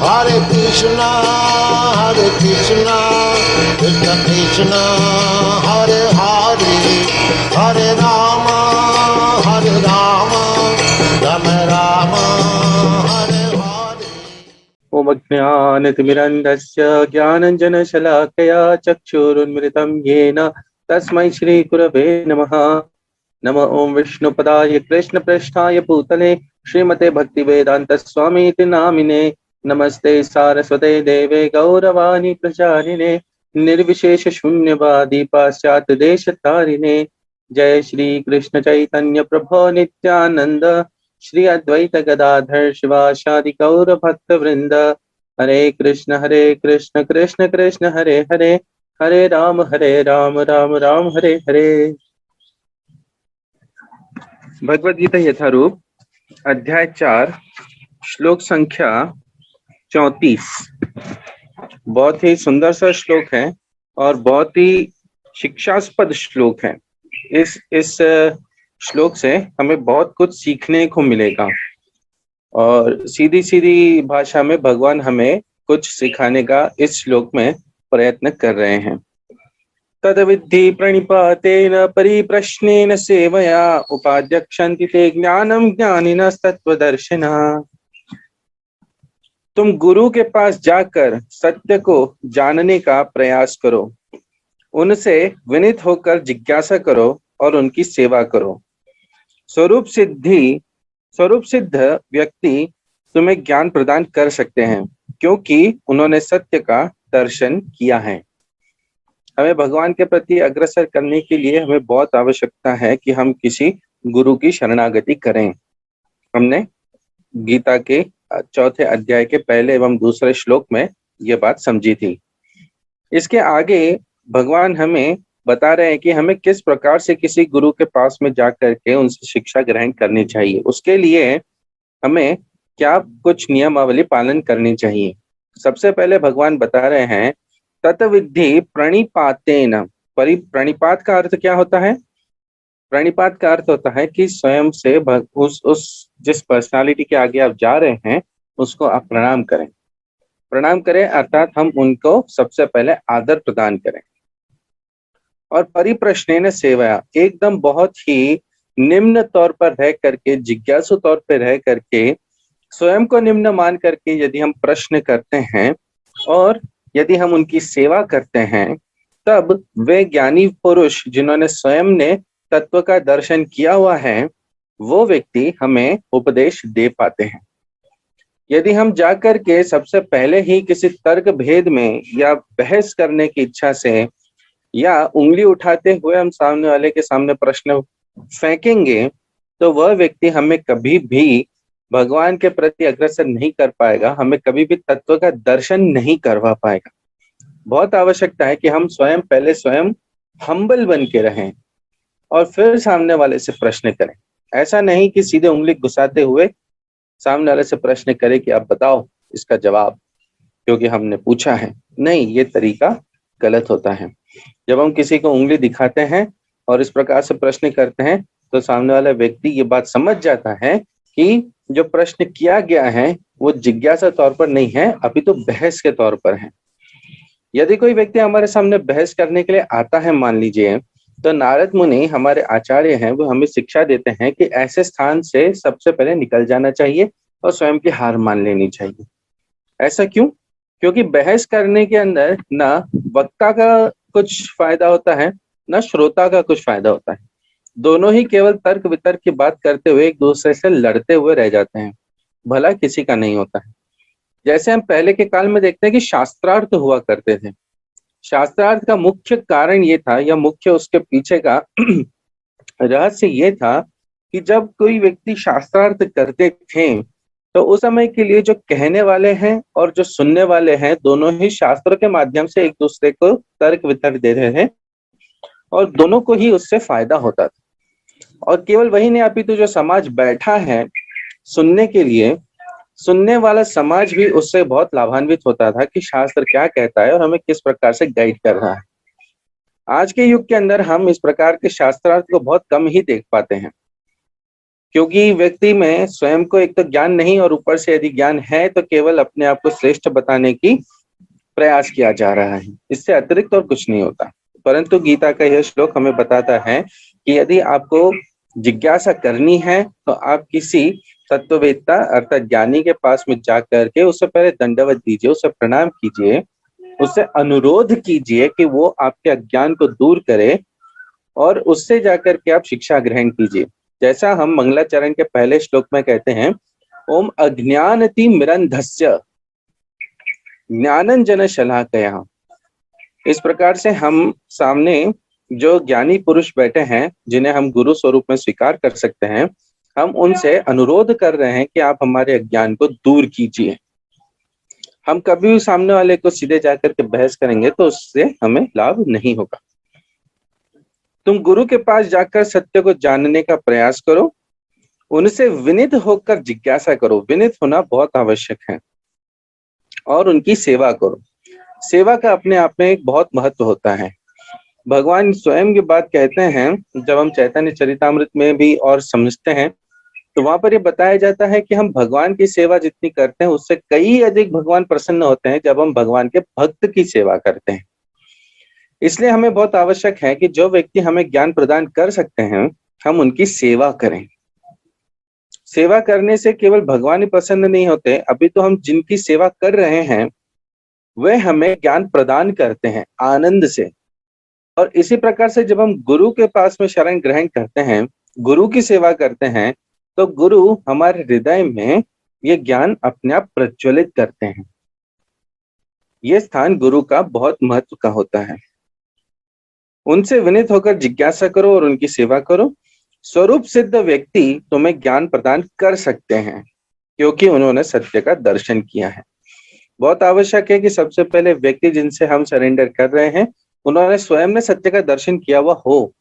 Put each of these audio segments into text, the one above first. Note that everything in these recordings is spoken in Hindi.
Hare Krishna, Krishna Krishna, Hare Hare, Hare Rama, Rama Rama, Hare Hare. ओम अज्ञानतिमिरन्धस्य ज्ञानञ्जनशलाकया चक्षुरुन्मिलितं येन तस्मै श्रीगुरवे नमः। नमः ओं विष्णुपदाय कृष्णप्रेष्ठाय भूतले श्रीमते भक्तिवेदान्तस्वामीति नामिने। नमस्ते सारस्वते देवे गौरवाणी प्रचारिणे निर्विशेष शून्यवादी पाश्चात्य देशतारिणे। जय श्री कृष्ण चैतन्य प्रभो नित्यानंद श्री अद्वैत गदाधर शिवासादि गौर भक्त वृंद। हरे कृष्ण कृष्ण कृष्ण हरे हरे, हरे राम राम राम हरे हरे। भगवद गीता यथारूप अध्याय 4 श्लोक संख्या 34। बहुत ही सुंदर सा श्लोक है और बहुत ही शिक्षास्पद श्लोक है। इस श्लोक से हमें बहुत कुछ सीखने को मिलेगा और सीधी सीधी भाषा में भगवान हमें कुछ सिखाने का इस श्लोक में प्रयत्न कर रहे हैं। तद्विद्धि प्रणिपातेन परिप्रश्नेन सेवया उपाध्यक्षन्ति ते ज्ञानम ज्ञानिनस्तत्त्वदर्शिनः। तुम गुरु के पास जाकर सत्य को जानने का प्रयास करो, उनसे विनीत होकर जिज्ञासा करो और उनकी सेवा करो। स्वरूप सिद्ध व्यक्ति तुम्हें ज्ञान प्रदान कर सकते हैं क्योंकि उन्होंने सत्य का दर्शन किया है। हमें भगवान के प्रति अग्रसर करने के लिए हमें बहुत आवश्यकता है कि हम किसी गुरु की शरणागति करें। हमने गीता के चौथे अध्याय के पहले एवं दूसरे श्लोक में यह बात समझी थी। इसके आगे भगवान हमें बता रहे हैं कि हमें किस प्रकार से किसी गुरु के पास में जाकर के उनसे शिक्षा ग्रहण करनी चाहिए। उसके लिए हमें क्या कुछ नियमावली पालन करनी चाहिए। सबसे पहले भगवान बता रहे हैं तत्विद्धि प्रणिपातेन। प्रणिपात का अर्थ क्या होता है? प्रणिपात का अर्थ होता है कि स्वयं से उस जिस पर्सनालिटी के आगे आप जा रहे हैं उसको आप प्रणाम करें। प्रणाम करें अर्थात हम उनको सबसे पहले आदर प्रदान करें। और परिप्रश्नेन सेवया, एकदम बहुत ही निम्न तौर पर रह करके, जिज्ञासु तौर पर रह करके, स्वयं को निम्न मान करके यदि हम प्रश्न करते हैं और यदि हम उनकी सेवा करते हैं, तब वे ज्ञानी पुरुष जिन्होंने स्वयं ने तत्व का दर्शन किया हुआ है वो व्यक्ति हमें उपदेश दे पाते हैं। यदि हम जाकर के सबसे पहले ही किसी तर्क भेद में या बहस करने की इच्छा से या उंगली उठाते हुए हम सामने वाले के सामने प्रश्न फेंकेंगे तो वह व्यक्ति हमें कभी भी भगवान के प्रति अग्रसर नहीं कर पाएगा, हमें कभी भी तत्व का दर्शन नहीं करवा पाएगा। बहुत आवश्यकता है कि हम पहले स्वयं हम्बल बन के रहें और फिर सामने वाले से प्रश्न करें। ऐसा नहीं कि सीधे उंगली घुसाते हुए सामने वाले से प्रश्न करें कि आप बताओ इसका जवाब क्योंकि हमने पूछा है। नहीं, ये तरीका गलत होता है। जब हम किसी को उंगली दिखाते हैं और इस प्रकार से प्रश्न करते हैं तो सामने वाला व्यक्ति ये बात समझ जाता है कि जो प्रश्न किया गया है वो जिज्ञासा तौर पर नहीं है, अभी तो बहस के तौर पर है। यदि कोई व्यक्ति हमारे सामने बहस करने के लिए आता है, मान लीजिए, तो नारद मुनि हमारे आचार्य हैं, वो हमें शिक्षा देते हैं कि ऐसे स्थान से सबसे पहले निकल जाना चाहिए और स्वयं की हार मान लेनी चाहिए। ऐसा क्यों? क्योंकि बहस करने के अंदर ना वक्ता का कुछ फायदा होता है ना श्रोता का कुछ फायदा होता है। दोनों ही केवल तर्क वितर्क की बात करते हुए एक दूसरे से लड़ते हुए रह जाते हैं, भला किसी का नहीं होता है। जैसे हम पहले के काल में देखते हैं कि शास्त्रार्थ हुआ करते थे। शास्त्रार्थ का मुख्य कारण ये था या मुख्य उसके पीछे का रहस्य ये था कि जब कोई व्यक्ति शास्त्रार्थ करते थे तो उस समय के लिए जो कहने वाले हैं और जो सुनने वाले हैं दोनों ही शास्त्रों के माध्यम से एक दूसरे को तर्क वितर्क दे रहे हैं और दोनों को ही उससे फायदा होता था। और केवल वही नहीं, अपितु जो समाज बैठा है सुनने के लिए, सुनने वाला समाज भी उससे बहुत लाभान्वित होता था कि शास्त्र क्या कहता है और हमें किस प्रकार से गाइड कर रहा है। आज के युग के अंदर हम इस प्रकार के शास्त्रार्थ को बहुत कम ही देख पाते हैं। क्योंकि व्यक्ति में स्वयं को एक तो ज्ञान नहीं और ऊपर से यदि ज्ञान है तो केवल अपने आप को श्रेष्ठ बताने की प्रयास किया जा रहा है, इससे अतिरिक्त और कुछ नहीं होता। परंतु गीता का यह श्लोक हमें बताता है कि यदि आपको जिज्ञासा करनी है तो आप किसी तत्ववेत्ता अर्थात ज्ञानी के पास में जा करके उससे पहले दंडवत दीजिए, उससे प्रणाम कीजिए, उससे अनुरोध कीजिए कि वो आपके अज्ञान को दूर करे और उससे जाकर के आप शिक्षा ग्रहण कीजिए। जैसा हम मंगलाचरण के पहले श्लोक में कहते हैं, ओम अज्ञानति मिरंधस्य ज्ञानंजन शलाकया। इस प्रकार से हम सामने जो ज्ञानी पुरुष बैठे हैं जिन्हें हम गुरु स्वरूप में स्वीकार कर सकते हैं, हम उनसे अनुरोध कर रहे हैं कि आप हमारे अज्ञान को दूर कीजिए। हम कभी भी सामने वाले को सीधे जाकर के बहस करेंगे तो उससे हमें लाभ नहीं होगा। तुम गुरु के पास जाकर सत्य को जानने का प्रयास करो, उनसे विनित होकर जिज्ञासा करो। विनित होना बहुत आवश्यक है। और उनकी सेवा करो। सेवा का अपने आप में एक बहुत महत्व होता है। भगवान स्वयं की बात कहते हैं, जब हम चैतन्य चरितामृत में भी और समझते हैं तो वहां पर ये बताया जाता है कि हम भगवान की सेवा जितनी करते हैं उससे कई अधिक भगवान प्रसन्न होते हैं जब हम भगवान के भक्त की सेवा करते हैं। इसलिए हमें बहुत आवश्यक है कि जो व्यक्ति हमें ज्ञान प्रदान कर सकते हैं हम उनकी सेवा करें। सेवा करने से केवल भगवान ही प्रसन्न नहीं होते, अभी तो हम जिनकी सेवा कर रहे हैं वे हमें ज्ञान प्रदान करते हैं आनंद से। और इसी प्रकार से जब हम गुरु के पास में शरण ग्रहण करते हैं, गुरु की सेवा करते हैं, तो गुरु हमारे हृदय में ये ज्ञान अपने आप प्रज्वलित करते हैं। ये स्थान गुरु का बहुत महत्व का होता है। उनसे विनीत होकर जिज्ञासा करो और उनकी सेवा करो। स्वरूप सिद्ध व्यक्ति तुम्हें ज्ञान प्रदान कर सकते हैं क्योंकि उन्होंने सत्य का दर्शन किया है। बहुत आवश्यक है कि सबसे पहले व्यक्ति जिनसे हम सरेंडर कर रहे हैं उन्होंने स्वयं ने सत्य का दर्शन किया हुआ हो,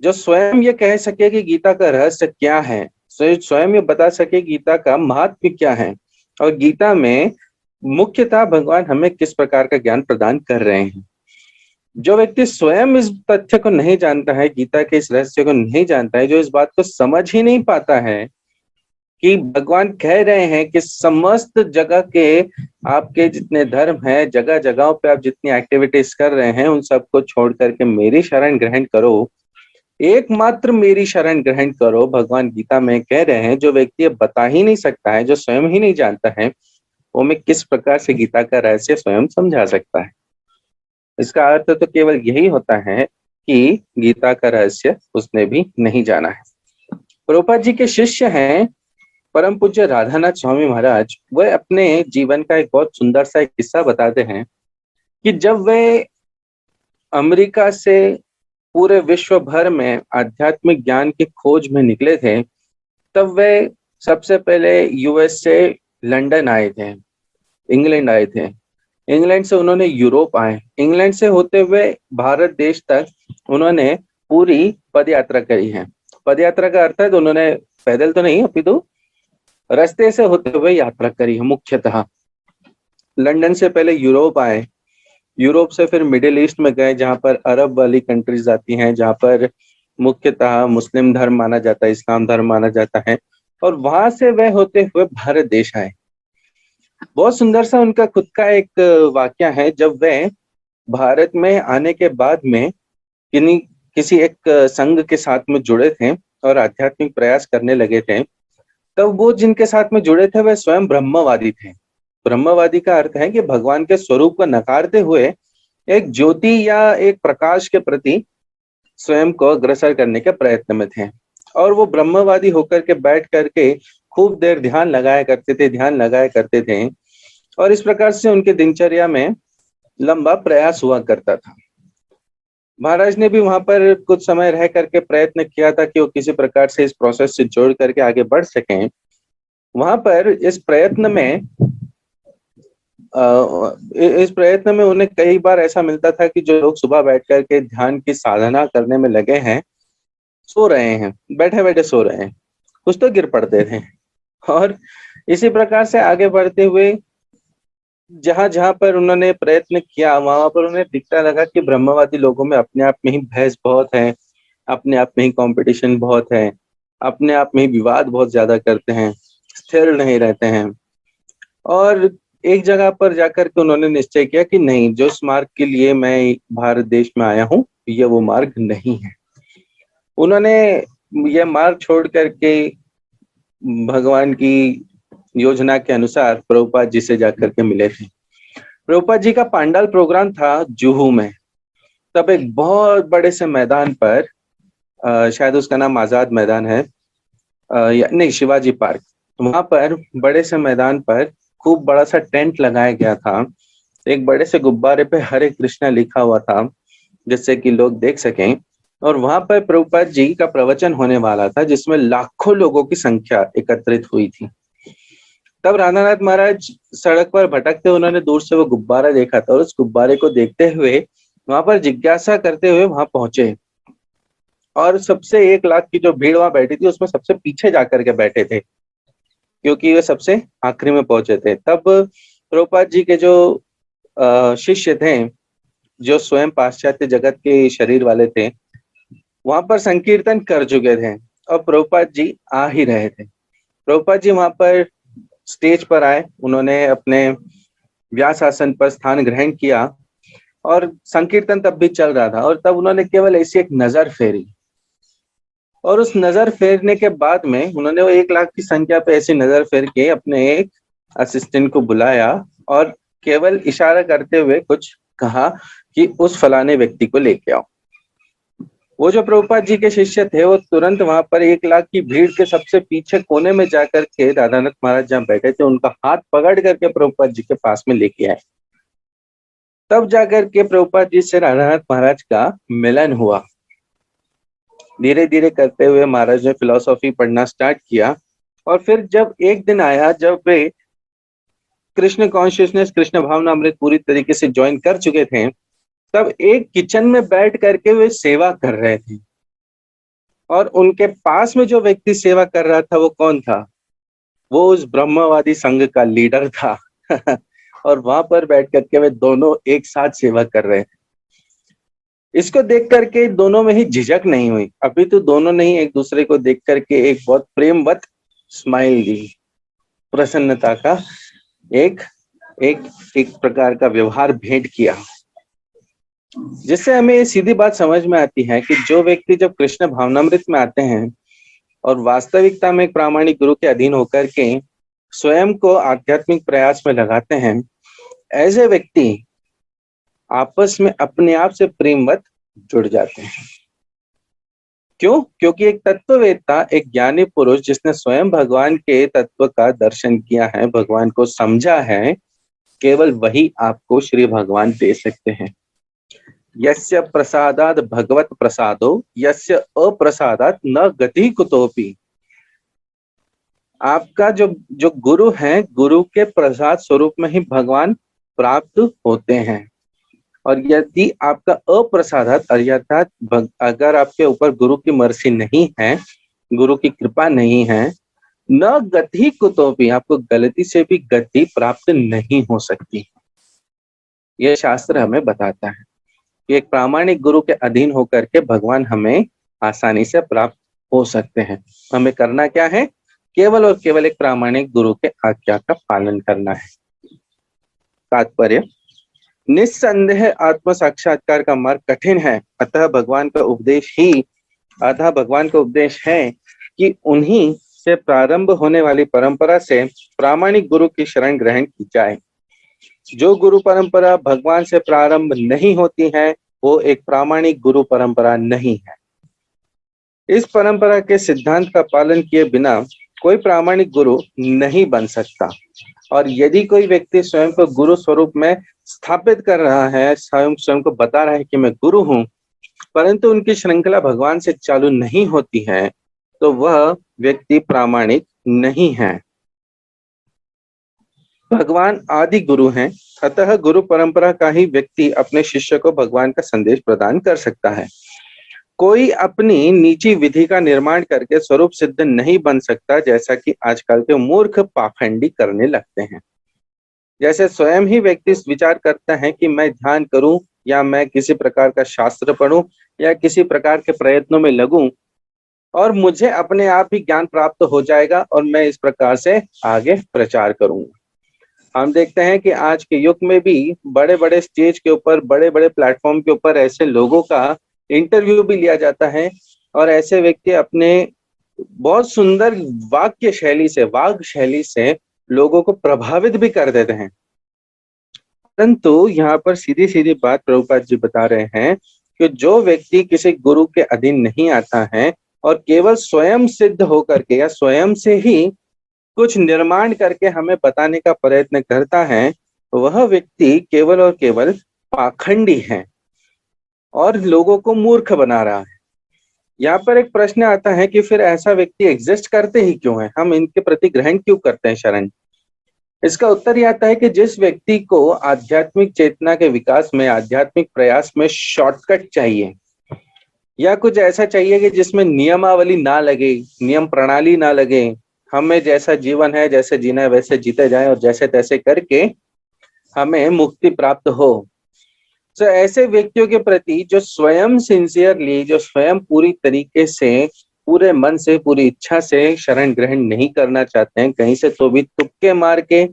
जो स्वयं ये कह सके कि गीता का रहस्य क्या है, स्वयं ये बता सके गीता का महात्म्य क्या है और गीता में मुख्यतः भगवान हमें किस प्रकार का ज्ञान प्रदान कर रहे हैं। जो व्यक्ति स्वयं इस तथ्य को नहीं जानता है, गीता के इस रहस्य को नहीं जानता है, जो इस बात को समझ ही नहीं पाता है कि भगवान कह रहे हैं कि समस्त जगह के आपके जितने धर्म है, जगह जगहों पे आप जितनी एक्टिविटीज कर रहे हैं उन सबको छोड़ करके मेरी शरण ग्रहण करो, एकमात्र मेरी शरण ग्रहण करो। भगवान गीता में कह रहे हैं जो व्यक्ति बता ही नहीं सकता है, जो स्वयं ही नहीं जानता है, वो मैं किस प्रकार से गीता का रहस्य स्वयं समझा सकता है। इसका अर्थ तो केवल यही होता है कि गीता का रहस्य उसने भी नहीं जाना है। प्रभुपाद जी के शिष्य हैं परम पूज्य राधानाथ स्वामी महाराज। वह अपने जीवन का एक बहुत सुंदर सा एक किस्सा बताते हैं कि जब वे अमेरिका से पूरे विश्व भर में आध्यात्मिक ज्ञान की खोज में निकले थे, तब वे सबसे पहले यूएस से लंदन आए थे, इंग्लैंड आए थे, इंग्लैंड से उन्होंने यूरोप आए, इंग्लैंड से होते हुए भारत देश तक उन्होंने पूरी पद यात्रा करी है। पद यात्रा का अर्थ है उन्होंने पैदल तो नहीं अपितु रास्ते से होते हुए यात्रा करी है। मुख्यतः लंदन से पहले यूरोप आए, यूरोप से फिर मिडिल ईस्ट में गए जहां पर अरब वाली कंट्रीज आती हैं, जहां पर मुख्यतः मुस्लिम धर्म माना जाता है, इस्लाम धर्म माना जाता है, और वहां से वह होते हुए भारत देश आए। बहुत सुंदर सा उनका खुद का एक वाक्य है। जब वह भारत में आने के बाद में किसी एक संघ के साथ में जुड़े थे और आध्यात्मिक प्रयास करने लगे थे, तब वो जिनके साथ में जुड़े थे वह स्वयं ब्रह्मवादी थे। ब्रह्मवादी का अर्थ है कि भगवान के स्वरूप को नकारते हुए एक ज्योति या एक प्रकाश के प्रति स्वयं को अग्रसर करने के प्रयत्न में थे। और वो ब्रह्मवादी होकर के बैठ करके खूब देर ध्यान लगाया करते थे और इस प्रकार से उनके दिनचर्या में लंबा प्रयास हुआ करता था। महाराज ने भी वहां पर कुछ समय रह करके प्रयत्न किया था कि वो किसी प्रकार से इस प्रोसेस से जोड़ करके आगे बढ़ सकें। वहां पर इस प्रयत्न में उन्हें कई बार ऐसा मिलता था कि जो लोग सुबह बैठ करके ध्यान की साधना करने में लगे हैं सो रहे हैं, बैठे बैठे सो रहे हैं, कुछ तो गिर पड़ते थे। और इसी प्रकार से आगे बढ़ते हुए जहां जहां पर उन्होंने प्रयत्न किया वहां पर उन्हें दिखता लगा कि ब्रह्मवादी लोगों में अपने आप में ही बहस बहुत है, अपने आप में ही कंपटीशन बहुत है, अपने आप में विवाद बहुत ज्यादा करते हैं, स्थिर नहीं रहते हैं। और एक जगह पर जाकर के उन्होंने निश्चय किया कि नहीं, जो इस मार्ग के लिए मैं भारत देश में आया हूँ ये वो मार्ग नहीं है। उन्होंने यह मार्ग छोड़ करके भगवान की योजना के अनुसार प्रभुपाद जी से जाकर के मिले थे। प्रभुपाद जी का पांडाल प्रोग्राम था जुहू में। तब एक बहुत बड़े से मैदान पर, शायद उसका नाम आजाद मैदान है, या नहीं, शिवाजी पार्क। वहां पर बड़े से मैदान पर खूब बड़ा सा टेंट लगाया गया था। एक बड़े से गुब्बारे पे हरे कृष्णा लिखा हुआ था, जिससे कि लोग देख सकें। और वहां पर प्रभुपाद जी का प्रवचन होने वाला था, जिसमें लाखों लोगों की संख्या एकत्रित हुई थी। तब राधानाथ महाराज सड़क पर भटकते, उन्होंने दूर से वो गुब्बारा देखा था और उस गुब्बारे को देखते हुए वहां पर जिज्ञासा करते हुए वहां पहुंचे। और सबसे 1 लाख की जो भीड़ वहां बैठी थी उसमें सबसे पीछे जाकर के बैठे थे, क्योंकि वे सबसे आखिरी में पहुंचे थे। तब प्रभुपाद जी के जो शिष्य थे, जो स्वयं पाश्चात्य जगत के शरीर वाले थे, वहां पर संकीर्तन कर चुके थे और प्रभुपाद जी आ ही रहे थे। प्रभुपाद जी वहां पर स्टेज पर आए, उन्होंने अपने व्यास आसन पर स्थान ग्रहण किया और संकीर्तन तब भी चल रहा था। और तब उन्होंने केवल ऐसी एक नजर फेरी, और उस नजर फेरने के बाद में उन्होंने वो 1 लाख की संख्या पे ऐसी नजर फेर के अपने एक असिस्टेंट को बुलाया और केवल इशारा करते हुए कुछ कहा कि उस फलाने व्यक्ति को लेके आओ। वो जो प्रभुपाद जी के शिष्य थे वो तुरंत वहां पर 1 लाख की भीड़ के सबसे पीछे कोने में जाकर के राधानाथ महाराज जहाँ बैठे थे उनका हाथ पकड़ करके प्रभुपाद जी के पास में लेके आए। तब जाकर के प्रभुपाद जी से राधानाथ महाराज का मिलन हुआ। धीरे धीरे करते हुए महाराज ने फिलॉसफी पढ़ना स्टार्ट किया। और फिर जब एक दिन आया जब वे कृष्ण कॉन्शियसनेस, कृष्ण भावनामृत पूरी तरीके से ज्वाइन कर चुके थे, तब एक किचन में बैठ करके वे सेवा कर रहे थे। और उनके पास में जो व्यक्ति सेवा कर रहा था वो कौन था? वो उस ब्रह्मवादी संघ का लीडर था। और वहां पर बैठ करके वे दोनों एक साथ सेवा कर रहे थे। इसको देख करके दोनों में ही झिझक नहीं हुई, अभी तो दोनों ने ही एक दूसरे को देख करके एक बहुत प्रेमवत स्माइल दी, प्रसन्नता का एक एक एक प्रकार का व्यवहार भेंट किया, जिससे हमें ये सीधी बात समझ में आती है कि जो व्यक्ति जब कृष्ण भावनामृत में आते हैं और वास्तविकता में एक प्रामाणिक गुरु के अधीन होकर के स्वयं को आध्यात्मिक प्रयास में लगाते हैं, ऐसे व्यक्ति आपस में अपने आप से प्रेमवत जुड़ जाते हैं। क्यों? क्योंकि एक तत्ववेत्ता, एक ज्ञानी पुरुष जिसने स्वयं भगवान के तत्व का दर्शन किया है, भगवान को समझा है, केवल वही आपको श्री भगवान दे सकते हैं। यस्य प्रसादात भगवत प्रसादो यस्य अप्रसादात न गति कुतोपि। आपका जो जो गुरु है, गुरु के प्रसाद स्वरूप में ही भगवान प्राप्त होते हैं। और यदि आपका अप्रसादात अर्थात अगर आपके ऊपर गुरु की मर्सी नहीं है, गुरु की कृपा नहीं है, न गति कुतोपि, आपको गलती से भी गति प्राप्त नहीं हो सकती। यह शास्त्र हमें बताता है कि एक प्रामाणिक गुरु के अधीन होकर के भगवान हमें आसानी से प्राप्त हो सकते हैं। हमें करना क्या है? केवल और केवल एक प्रामाणिक गुरु के आज्ञा का पालन करना है। तात्पर्य, निस्संदेह आत्म साक्षात्कार का मार्ग कठिन है, अतः भगवान का उपदेश है कि उन्हीं से प्रारंभ होने वाली परंपरा से प्रामाणिक गुरु की शरण ग्रहण की जाए। जो गुरु परंपरा भगवान से प्रारंभ नहीं होती है वो एक प्रामाणिक गुरु परंपरा नहीं है। इस परंपरा के सिद्धांत का पालन किए बिना कोई प्रामाणिक गुरु नहीं बन सकता। और यदि कोई व्यक्ति स्वयं को गुरु स्वरूप में स्थापित कर रहा है, स्वयं को बता रहा है कि मैं गुरु हूं, परंतु उनकी श्रृंखला भगवान से चालू नहीं होती है, तो वह व्यक्ति प्रामाणिक नहीं है। भगवान आदि गुरु हैं, अतः गुरु परंपरा का ही व्यक्ति अपने शिष्य को भगवान का संदेश प्रदान कर सकता है। कोई अपनी निजी विधि का निर्माण करके स्वरूप सिद्ध नहीं बन सकता, जैसा कि आजकल के मूर्ख पाखंडी करने लगते हैं। जैसे स्वयं ही व्यक्ति विचार करता है कि मैं ध्यान करूं या मैं किसी प्रकार का शास्त्र पढूं या किसी प्रकार के प्रयत्नों में लगूं, और मुझे अपने आप ही ज्ञान प्राप्त हो जाएगा और मैं इस प्रकार से आगे प्रचार करूंगा। हम देखते हैं कि आज के युग में भी बड़े बड़े स्टेज के ऊपर, बड़े बड़े प्लेटफॉर्म के ऊपर ऐसे लोगों का इंटरव्यू भी लिया जाता है और ऐसे व्यक्ति अपने बहुत सुंदर वाग शैली से लोगों को प्रभावित भी कर देते हैं। परंतु यहाँ पर सीधी सीधी बात प्रभुपाद जी बता रहे हैं कि जो व्यक्ति किसी गुरु के अधीन नहीं आता है और केवल स्वयं सिद्ध होकर के या स्वयं से ही कुछ निर्माण करके हमें बताने का प्रयत्न करता है, वह व्यक्ति केवल और केवल पाखंडी है और लोगों को मूर्ख बना रहा है। यहाँ पर एक प्रश्न आता है कि फिर ऐसा व्यक्ति एग्जिस्ट करते ही क्यों है, हम इनके प्रति ग्रहण क्यों करते हैं शरण। इसका उत्तर यह आता है कि जिस व्यक्ति को आध्यात्मिक चेतना के विकास में, आध्यात्मिक प्रयास में शॉर्टकट चाहिए या कुछ ऐसा चाहिए कि जिसमें नियमावली ना लगे, नियम प्रणाली ना लगे, हमें जैसा जीवन है, जैसे जीना है वैसे जीते जाए और जैसे तैसे करके हमें मुक्ति प्राप्त हो, तो ऐसे व्यक्तियों के प्रति जो स्वयं सिंसियरली, जो स्वयं पूरी तरीके से, पूरे मन से, पूरी इच्छा से शरण ग्रहण नहीं करना चाहते हैं, कहीं से तो भी तुक्के मार के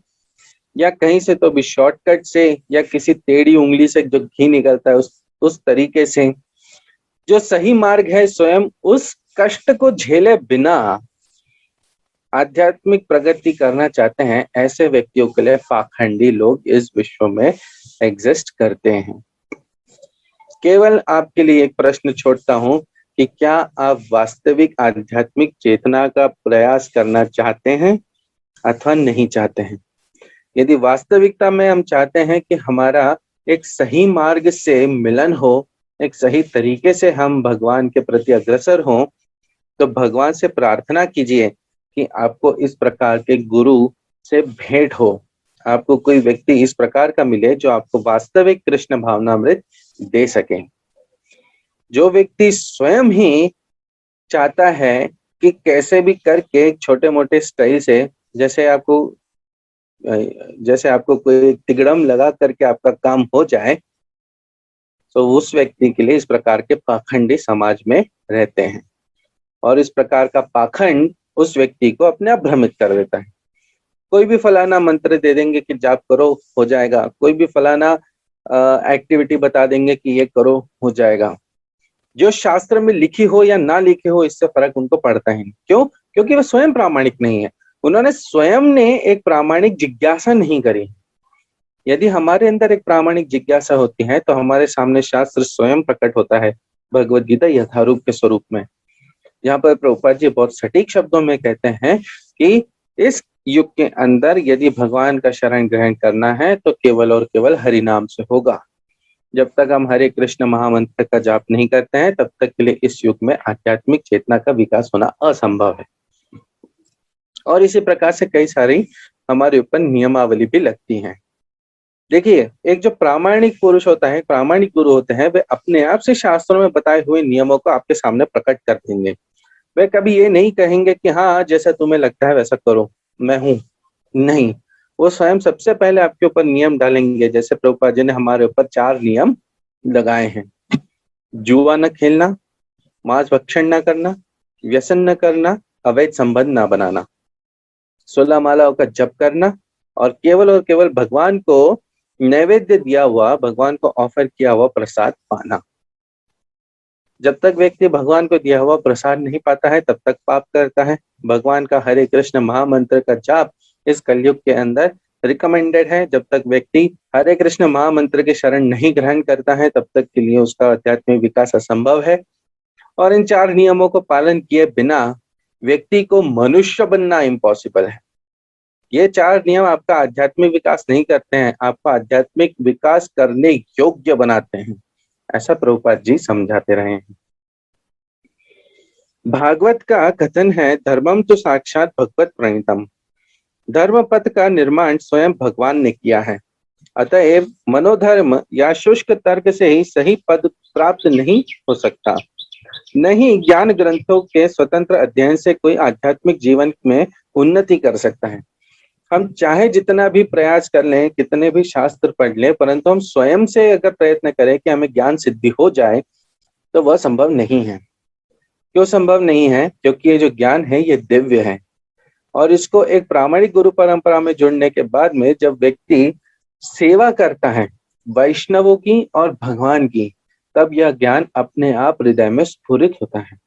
या कहीं से तो भी शॉर्टकट से या किसी टेढ़ी उंगली से जो घी निकलता है उस तरीके से, जो सही मार्ग है स्वयं उस कष्ट को झेले बिना आध्यात्मिक प्रगति करना चाहते हैं, ऐसे व्यक्तियों के लिए पाखंडी लोग इस विश्व में एग्जिस्ट करते हैं। केवल आपके लिए एक प्रश्न छोड़ता हूं कि क्या आप वास्तविक आध्यात्मिक चेतना का प्रयास करना चाहते हैं अथवा नहीं चाहते हैं। यदि वास्तविकता में हम चाहते हैं कि हमारा एक सही मार्ग से मिलन हो, एक सही तरीके से हम भगवान के प्रति अग्रसर हों, तो भगवान से प्रार्थना कीजिए कि आपको इस प्रकार के गुरु से भेंट हो, आपको कोई व्यक्ति इस प्रकार का मिले जो आपको वास्तविक कृष्ण भावनामृत दे सके। जो व्यक्ति स्वयं ही चाहता है कि कैसे भी करके छोटे मोटे स्टाइल से, जैसे आपको कोई तिगड़म लगा करके आपका काम हो जाए, तो उस व्यक्ति के लिए इस प्रकार के पाखंडी समाज में रहते हैं और इस प्रकार का पाखंड उस व्यक्ति को अपने आप भ्रमित कर देता है। कोई भी फलाना मंत्र दे देंगे कि जाप करो हो जाएगा, कोई भी फलाना एक्टिविटी बता देंगे कि ये करो हो जाएगा। जो शास्त्र में लिखी हो या ना लिखी हो इससे फर्क उनको पड़ता है। क्यों? क्योंकि वो स्वयं प्रामाणिक नहीं है, उन्होंने स्वयं ने एक प्रामाणिक जिज्ञासा नहीं करी। यदि हमारे अंदर एक प्रामाणिक जिज्ञासा होती है तो हमारे सामने शास्त्र स्वयं प्रकट होता है भगवद गीता यथारूप के स्वरूप में। यहाँ पर प्रभुपाद जी बहुत सटीक शब्दों में कहते हैं कि इस युग के अंदर यदि भगवान का शरण ग्रहण करना है तो केवल और केवल हरि नाम से होगा। जब तक हम हरे कृष्ण महामंत्र का जाप नहीं करते हैं तब तक के लिए इस युग में आध्यात्मिक चेतना का विकास होना असंभव है। और इसी प्रकार से कई सारी हमारे ऊपर नियमावली भी लगती हैं। देखिए, एक जो प्रामाणिक पुरुष होता है, प्रामाणिक गुरु होते हैं, वे अपने आप से शास्त्रों में बताए हुए नियमों को आपके सामने प्रकट कर देंगे। वे कभी ये नहीं कहेंगे कि हाँ जैसा तुम्हें लगता है वैसा करो, मैं हूं। नहीं, वो स्वयं सबसे पहले आपके ऊपर नियम डालेंगे। जैसे प्रभुपाद जी ने हमारे ऊपर 4 नियम लगाए हैं। जुआ न खेलना, मांस भक्षण न करना, व्यसन न करना, अवैध संबंध न बनाना, 16 मालाओं का जप करना और केवल भगवान को नैवेद्य दिया हुआ, भगवान को ऑफर किया हुआ प्रसाद पाना। जब तक व्यक्ति भगवान को दिया हुआ प्रसाद नहीं पाता है तब तक पाप करता है। भगवान का हरे कृष्ण महामंत्र का जाप इस कलयुग के अंदर रिकमेंडेड है। जब तक व्यक्ति हरे कृष्ण महामंत्र के शरण नहीं ग्रहण करता है तब तक के लिए उसका आध्यात्मिक विकास असंभव है। और इन 4 नियमों को पालन किए बिना व्यक्ति को मनुष्य बनना इम्पॉसिबल है। ये 4 नियम आपका आध्यात्मिक विकास नहीं करते हैं, आपका आध्यात्मिक विकास करने योग्य बनाते हैं, ऐसा प्रभुपाद जी समझाते रहे हैं। भागवत का कथन है, धर्मम तो साक्षात भगवत प्रणीतम। धर्म पथ का निर्माण स्वयं भगवान ने किया है। अतएव मनोधर्म या शुष्क तर्क से ही सही पद प्राप्त नहीं हो सकता। नहीं ज्ञान ग्रंथों के स्वतंत्र अध्ययन से कोई आध्यात्मिक जीवन में उन्नति कर सकता है। हम चाहे जितना भी प्रयास कर लें, कितने भी शास्त्र पढ़ लें, परंतु हम स्वयं से अगर प्रयत्न करें कि हमें ज्ञान सिद्धि हो जाए तो वह संभव नहीं है। क्यों संभव नहीं है? क्योंकि ये जो ज्ञान है ये दिव्य है, और इसको एक प्रामाणिक गुरु परंपरा में जुड़ने के बाद में जब व्यक्ति सेवा करता है वैष्णवों की और भगवान की, तब यह ज्ञान अपने आप हृदय में स्फुरित होता है।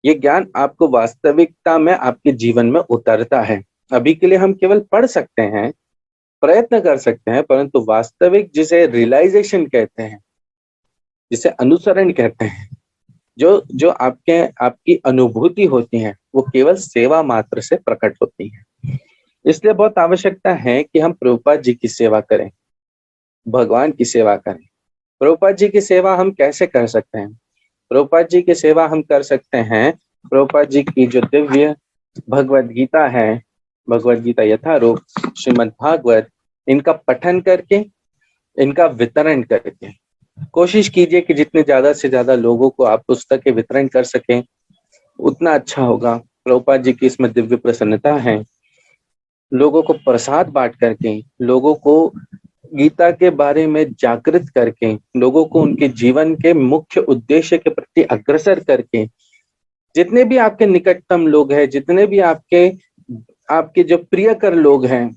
ये ज्ञान आपको वास्तविकता में आपके जीवन में उतरता है। अभी के लिए हम केवल पढ़ सकते हैं, प्रयत्न कर सकते हैं, परंतु वास्तविक जिसे रियलाइजेशन कहते हैं, जिसे अनुसरण कहते हैं, जो जो आपकी अनुभूति होती है, वो केवल सेवा मात्र से प्रकट होती है। इसलिए बहुत आवश्यकता है कि हम प्रभुपाद जी की सेवा करें, भगवान की सेवा करें। प्रभुपाद जी की सेवा हम कैसे कर सकते हैं? प्रभुपाद जी की सेवा हम कर सकते हैं प्रभुपाद जी की जो दिव्य भगवत गीता है, भगवत गीता यथारूप, श्रीमद् भागवत, इनका पठन करके, इनका वितरण करके। कोशिश कीजिए कि जितने ज्यादा से ज्यादा लोगों को आप पुस्तक के वितरण कर सकें, उतना अच्छा होगा। प्रभुपाद जी की इसमें दिव्य प्रसन्नता है। लोगों को प्रसाद बांट करके, लोगों को गीता के बारे में जागृत करके, लोगों को उनके जीवन के मुख्य उद्देश्य के प्रति अग्रसर करके, जितने भी आपके निकटतम लोग हैं, जितने भी आपके आपके जो प्रियकर लोग हैं,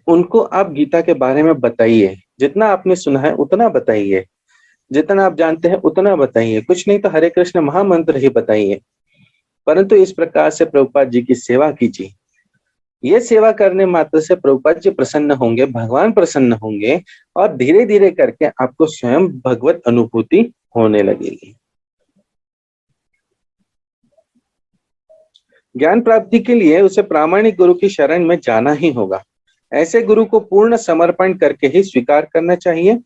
उनको आप गीता के बारे में बताइए। जितना आपने सुना है उतना बताइए, जितना आप जानते हैं उतना बताइए, कुछ नहीं तो हरे कृष्ण महामंत्र ही बताइए। परंतु इस प्रकार से प्रभुपाद जी की सेवा कीजिए। ये सेवा करने मात्र से प्रभुपाद जी प्रसन्न होंगे, भगवान प्रसन्न होंगे, और धीरे धीरे करके आपको स्वयं भगवत अनुभूति होने लगेगी। ज्ञान प्राप्ति के लिए उसे प्रामाणिक गुरु की शरण में जाना ही होगा। ऐसे गुरु को पूर्ण समर्पण करके ही स्वीकार करना चाहिए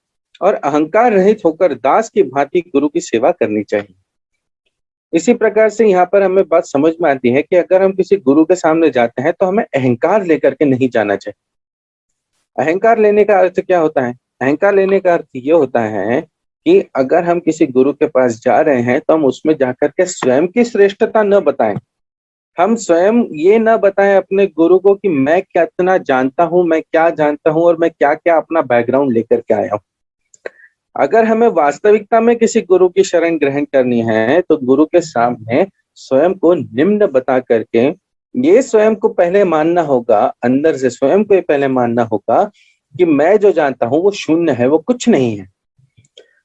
और अहंकार रहित होकर दास की भांति गुरु की सेवा करनी चाहिए। इसी प्रकार से यहाँ पर हमें बात समझ में आती है कि अगर हम किसी गुरु के सामने जाते हैं तो हमें अहंकार लेकर के नहीं जाना चाहिए। अहंकार लेने का अर्थ क्या होता है? अहंकार लेने का अर्थ ये होता है कि अगर हम किसी गुरु के पास जा रहे हैं तो हम उसमें जाकर के स्वयं की श्रेष्ठता न बताएं। हम स्वयं ये न बताएं अपने गुरु को कि मैं कितना जानता हूं, मैं क्या जानता हूं और मैं क्या क्या अपना बैकग्राउंड लेकर के आया हूं। अगर हमें वास्तविकता में किसी गुरु की शरण ग्रहण करनी है तो गुरु के सामने स्वयं को निम्न बता करके ये स्वयं को पहले मानना होगा, अंदर से स्वयं को ये पहले मानना होगा कि मैं जो जानता हूं वो शून्य है, वो कुछ नहीं है।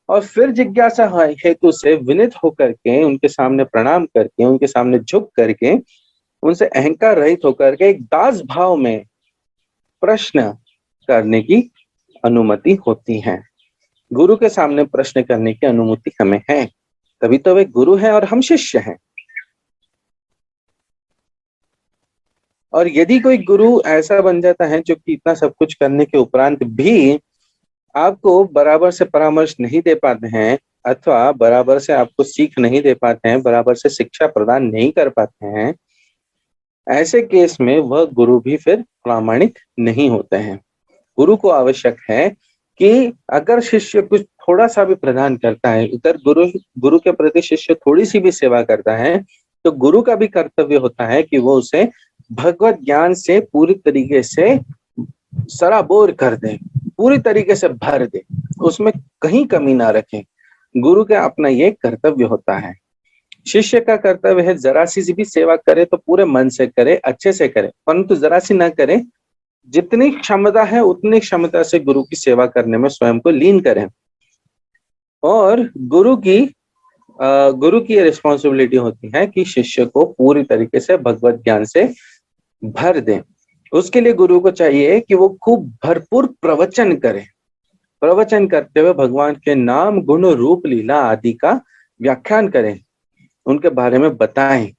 और फिर जिज्ञासा हेतु से विनित होकर के, उनके सामने प्रणाम करके, उनके सामने झुक करके, उनसे अहंकार रहित होकर के एक दास भाव में प्रश्न करने की अनुमति होती है। गुरु के सामने प्रश्न करने की अनुमति हमें है, तभी तो वे गुरु हैं और हम शिष्य हैं। और यदि कोई गुरु ऐसा बन जाता है जो कि इतना सब कुछ करने के उपरांत भी आपको बराबर से परामर्श नहीं दे पाते हैं, अथवा बराबर से आपको सीख नहीं दे पाते हैं, बराबर से शिक्षा प्रदान नहीं कर पाते हैं, ऐसे केस में वह गुरु भी फिर प्रामाणिक नहीं होते हैं। गुरु को आवश्यक है कि अगर शिष्य कुछ थोड़ा सा भी प्रदान करता है, इधर गुरु के प्रति शिष्य थोड़ी सी भी सेवा करता है, तो गुरु का भी कर्तव्य होता है कि वो उसे भगवत ज्ञान से पूरी तरीके से सराबोर कर दे, पूरी तरीके से भर दे, उसमें कहीं कमी ना रखे। गुरु का अपना ये कर्तव्य होता है। शिष्य का कर्तव्य है जरा सी भी सेवा करे तो पूरे मन से करे, अच्छे से करे, परंतु जरा सी ना करे, जितनी क्षमता है उतनी क्षमता से गुरु की सेवा करने में स्वयं को लीन करें। और गुरु की रिस्पॉन्सिबिलिटी होती है कि शिष्य को पूरी तरीके से भगवत ज्ञान से भर दें। उसके लिए गुरु को चाहिए कि वो खूब भरपूर प्रवचन करे, प्रवचन करते हुए भगवान के नाम, गुण, रूप, लीला आदि का व्याख्यान करें, उनके बारे में बताएं।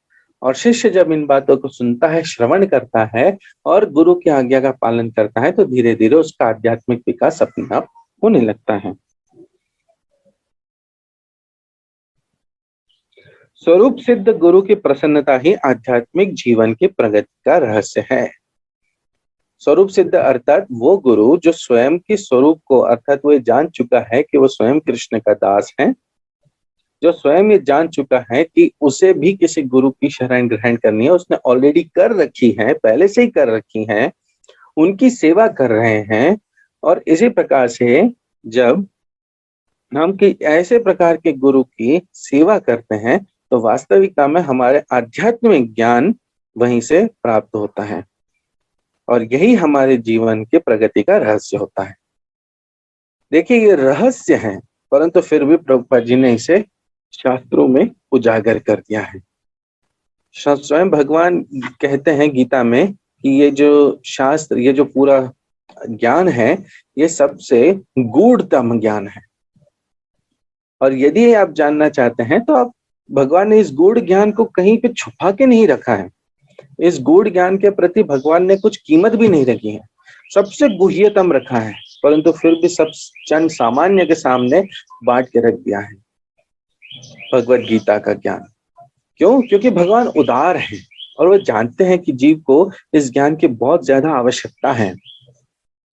और शिष्य जब इन बातों को सुनता है, श्रवण करता है और गुरु की आज्ञा का पालन करता है, तो धीरे धीरे उसका आध्यात्मिक विकास अपने आप होने लगता है। स्वरूप सिद्ध गुरु की प्रसन्नता ही आध्यात्मिक जीवन की प्रगति का रहस्य है। स्वरूप सिद्ध अर्थात वो गुरु जो स्वयं की स्वरूप को, अर्थात वो जान चुका है कि वो स्वयं कृष्ण का दास है, जो स्वयं ये जान चुका है कि उसे भी किसी गुरु की शरण ग्रहण करनी है, उसने ऑलरेडी कर रखी है, पहले से ही कर रखी है, उनकी सेवा कर रहे हैं। और इसी प्रकार से जब हम ऐसे प्रकार के गुरु की सेवा करते हैं तो वास्तविकता में हमारे आध्यात्मिक ज्ञान वहीं से प्राप्त होता है और यही हमारे जीवन के प्रगति का रहस्य होता है। देखिए, ये रहस्य है, परंतु फिर भी प्रभुपाद जी ने इसे शास्त्रों में उजागर कर दिया है। स्वयं भगवान कहते हैं गीता में कि ये जो शास्त्र, ये जो पूरा ज्ञान है, ये सबसे गूढ़तम ज्ञान है। और यदि आप जानना चाहते हैं तो आप, भगवान ने इस गूढ़ ज्ञान को कहीं पे छुपा के नहीं रखा है। इस गूढ़ ज्ञान के प्रति भगवान ने कुछ कीमत भी नहीं रखी है, सबसे गुह्यतम रखा है, परंतु फिर भी सब जन सामान्य के सामने बांट के रख दिया है भगवत गीता का ज्ञान। क्यों? क्योंकि भगवान उदार है और वो जानते हैं कि जीव को इस ज्ञान की बहुत ज्यादा आवश्यकता है।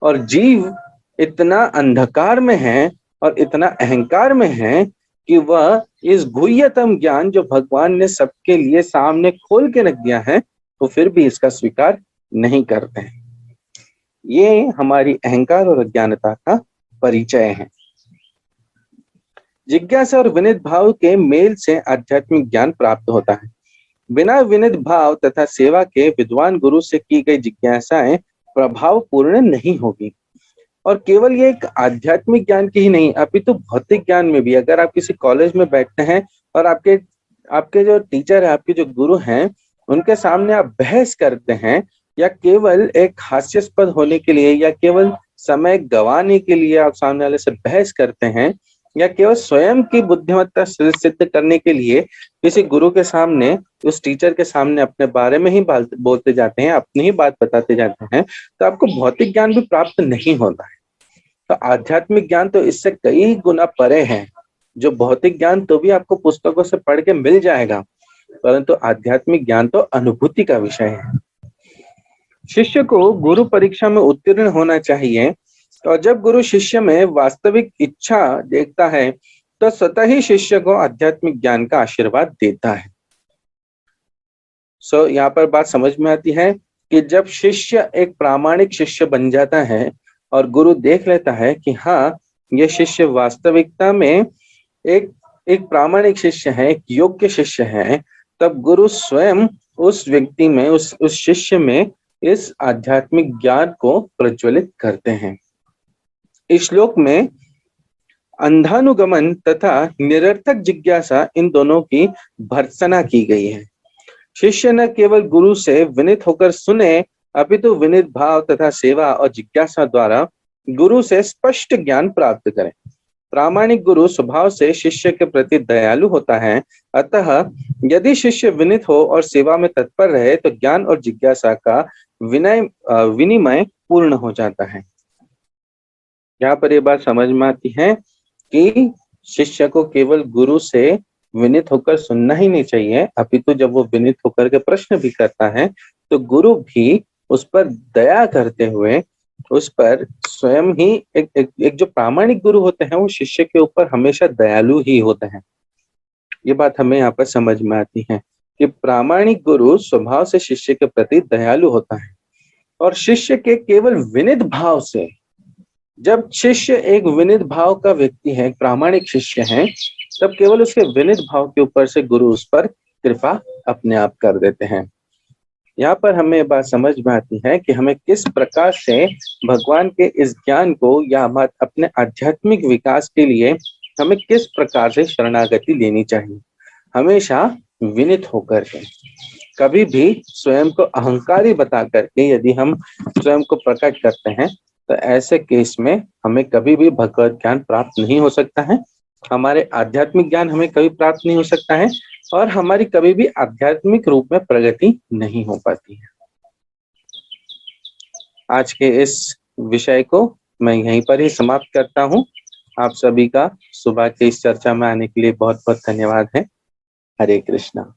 और जीव इतना अंधकार में है और इतना अहंकार में है कि वह इस गुह्यतम ज्ञान जो भगवान ने सबके लिए सामने खोल के रख दिया है, तो फिर भी इसका स्वीकार नहीं करते हैं। ये हमारी अहंकार और अज्ञानता का परिचय है। जिज्ञासा और विनित भाव के मेल से आध्यात्मिक ज्ञान प्राप्त होता है। बिना विनित भाव तथा सेवा के विद्वान गुरु से की गई जिज्ञासाएं प्रभाव पूर्ण नहीं होगी। और केवल ये एक आध्यात्मिक ज्ञान की ही नहीं, अपितु भौतिक ज्ञान में भी, अगर आप किसी कॉलेज में बैठते हैं और आपके जो टीचर है, आपके जो गुरु हैं, उनके सामने आप बहस करते हैं, या केवल एक हास्यास्पद होने के लिए, या केवल समय गंवाने के लिए आप सामने वाले से बहस करते हैं, या केवल स्वयं की बुद्धिमत्ता सिद्ध करने के लिए किसी गुरु के सामने, उस टीचर के सामने अपने बारे में ही बोलते जाते हैं, अपनी ही बात बताते जाते हैं, तो आपको भौतिक ज्ञान भी प्राप्त नहीं होता है। तो आध्यात्मिक ज्ञान तो इससे कई गुना परे है। जो भौतिक ज्ञान तो भी आपको पुस्तकों से पढ़ के मिल जाएगा, परंतु आध्यात्मिक ज्ञान तो अनुभूति का विषय है। शिष्य को गुरु परीक्षा में उत्तीर्ण होना चाहिए, और जब गुरु शिष्य में वास्तविक इच्छा देखता है तो स्वतः ही शिष्य को आध्यात्मिक ज्ञान का आशीर्वाद देता है। यहाँ पर बात समझ में आती है कि जब शिष्य एक प्रामाणिक शिष्य बन जाता है और गुरु देख लेता है कि हाँ, ये शिष्य वास्तविकता में एक प्रामाणिक शिष्य है, एक योग्य शिष्य है, तब गुरु स्वयं उस व्यक्ति में, उस शिष्य में इस आध्यात्मिक ज्ञान को प्रज्वलित करते हैं। इस श्लोक में अंधानुगमन तथा निरर्थक जिज्ञासा, इन दोनों की भर्त्सना की गई है। शिष्य न केवल गुरु से विनित होकर सुने, अपितु विनित भाव तथा सेवा और जिज्ञासा द्वारा गुरु से स्पष्ट ज्ञान प्राप्त करें। प्रामाणिक गुरु स्वभाव से शिष्य के प्रति दयालु होता है, अतः यदि शिष्य विनित हो और सेवा में तत्पर रहे तो ज्ञान और जिज्ञासा का विनिमय पूर्ण हो जाता है। यहाँ पर ये बात समझ में आती है कि शिष्य को केवल गुरु से विनित होकर सुनना ही नहीं चाहिए, अपितु जब वो विनित होकर के प्रश्न भी करता है तो गुरु भी उस पर दया करते हुए उस पर स्वयं ही एक जो प्रामाणिक गुरु होते हैं, वो शिष्य के ऊपर हमेशा दयालु ही होते हैं। ये बात हमें यहाँ पर समझ में आती है कि प्रामाणिक गुरु स्वभाव से शिष्य के प्रति दयालु होता है, और शिष्य के केवल विनित भाव से, जब शिष्य एक विनित भाव का व्यक्ति है, एक प्रामाणिक शिष्य है, तब केवल उसके विनित भाव के ऊपर से गुरु उस पर कृपा अपने आप कर देते हैं। यहाँ पर हमें बात समझ में आती है कि हमें किस प्रकार से भगवान के इस ज्ञान को या अपने आध्यात्मिक विकास के लिए हमें किस प्रकार से शरणागति लेनी चाहिए। हमेशा विनित होकर के, कभी भी स्वयं को अहंकारी बता करके यदि हम स्वयं को प्रकट करते हैं तो ऐसे केस में हमें कभी भी भगवत ज्ञान प्राप्त नहीं हो सकता है, हमारे आध्यात्मिक ज्ञान हमें कभी प्राप्त नहीं हो सकता है, और हमारी कभी भी आध्यात्मिक रूप में प्रगति नहीं हो पाती है। आज के इस विषय को मैं यहीं पर ही समाप्त करता हूँ। आप सभी का सुबह के इस चर्चा में आने के लिए बहुत बहुत धन्यवाद है। हरे कृष्णा।